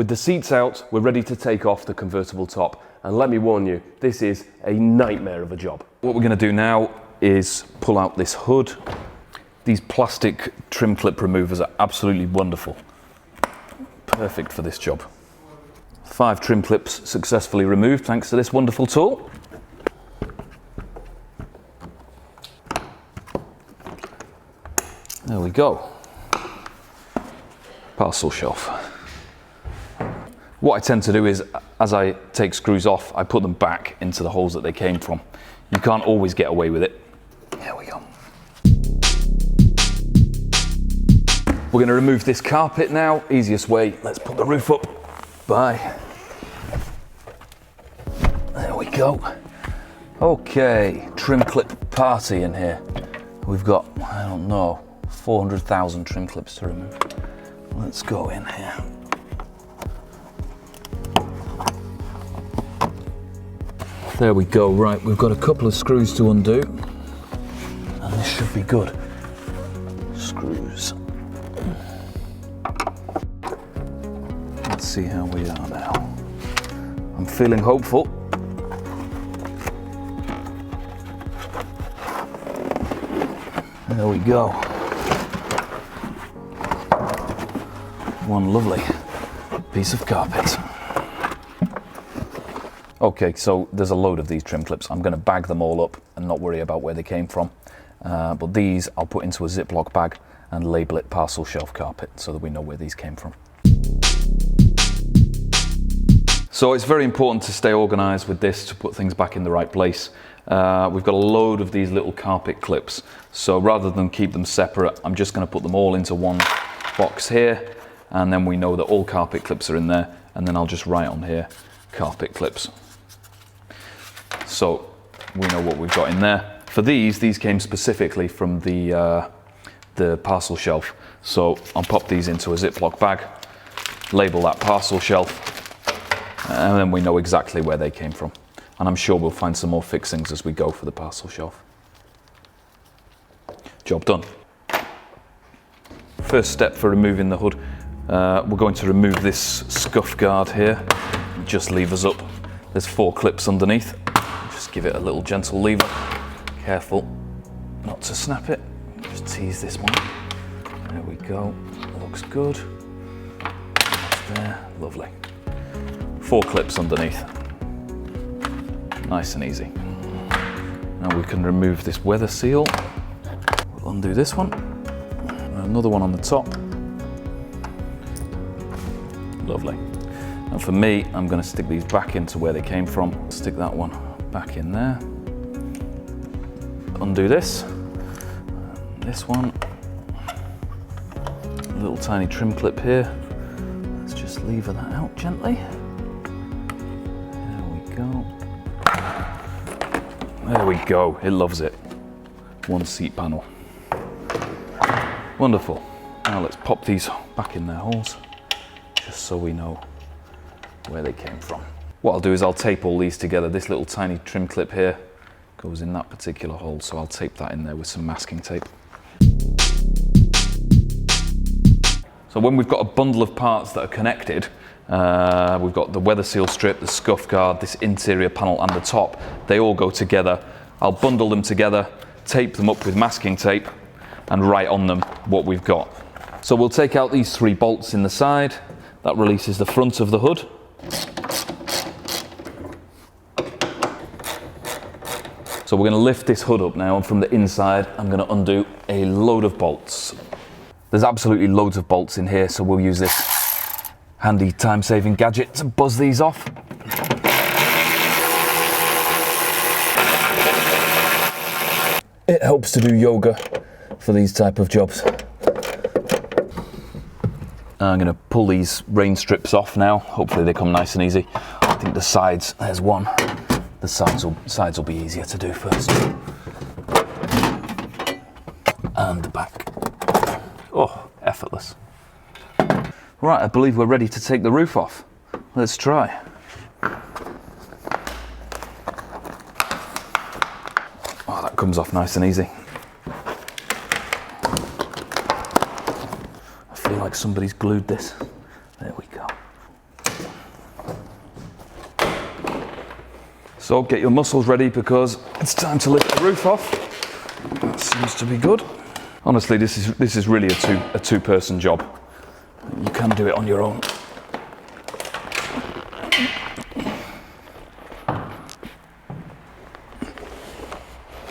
With the seats out, we're ready to take off the convertible top. And let me warn you, this is a nightmare of a job. What we're going to do now is pull out this hood. These plastic trim clip removers are absolutely wonderful. Perfect for this job. 5 trim clips successfully removed thanks to this wonderful tool. There we go. Parcel shelf. What I tend to do is, as I take screws off, I put them back into the holes that they came from. You can't always get away with it. There we go. We're going to remove this carpet now. Easiest way, let's put the roof up. Bye. There we go. Okay, trim clip party in here. We've got, I don't know, 400,000 trim clips to remove. Let's go in here. There we go. Right, we've got a couple of screws to undo, and this should be good. Screws. Let's see how we are now. I'm feeling hopeful. There we go. One lovely piece of carpet. Okay, so there's a load of these trim clips. I'm going to bag them all up and not worry about where they came from. But these I'll put into a Ziploc bag and label it parcel shelf carpet so that we know where these came from. So it's very important to stay organised with this to put things back in the right place. We've got a load of these little carpet clips. So rather than keep them separate, I'm just going to put them all into one box here. And then we know that all carpet clips are in there. And then I'll just write on here, carpet clips. So we know what we've got in there. For these came specifically from the parcel shelf. So I'll pop these into a Ziploc bag, label that parcel shelf, and then we know exactly where they came from. And I'm sure we'll find some more fixings as we go for the parcel shelf. Job done. First step for removing the hood, we're going to remove this scuff guard here. Just levers up. There's 4 clips underneath. Just give it a little gentle lever. Careful not to snap it. Just tease this one. There we go. Looks good. That's there. Lovely. 4 clips underneath. Nice and easy. Now we can remove this weather seal. We'll undo this one. Another one on the top. Lovely. And for me, I'm going to stick these back into where they came from. Stick that one back in there. Undo this. This one. A little tiny trim clip here. Let's just lever that out gently. There we go. There we go. It loves it. One seat panel. Wonderful. Now let's pop these back in their holes, just so we know where they came from. What I'll do is I'll tape all these together. This little tiny trim clip here goes in that particular hole, so I'll tape that in there with some masking tape. So when we've got a bundle of parts that are connected, we've got the weather seal strip, the scuff guard, this interior panel and the top, they all go together. I'll bundle them together, tape them up with masking tape and write on them what we've got. So we'll take out these 3 bolts in the side. That releases the front of the hood. So we're going to lift this hood up now, and from the inside I'm going to undo a load of bolts. There's absolutely loads of bolts in here, so we'll use this handy time-saving gadget to buzz these off. It helps to do yoga for these type of jobs. I'm going to pull these rain strips off now. Hopefully they come nice and easy. I think the sides, there's one. The sides will be easier to do first. And the back. Oh, effortless. Right, I believe we're ready to take the roof off. Let's try. Oh, that comes off nice and easy. I feel like somebody's glued this. There we go. So get your muscles ready because it's time to lift the roof off. That seems to be good. Honestly, this is really a two-person job. You can do it on your own.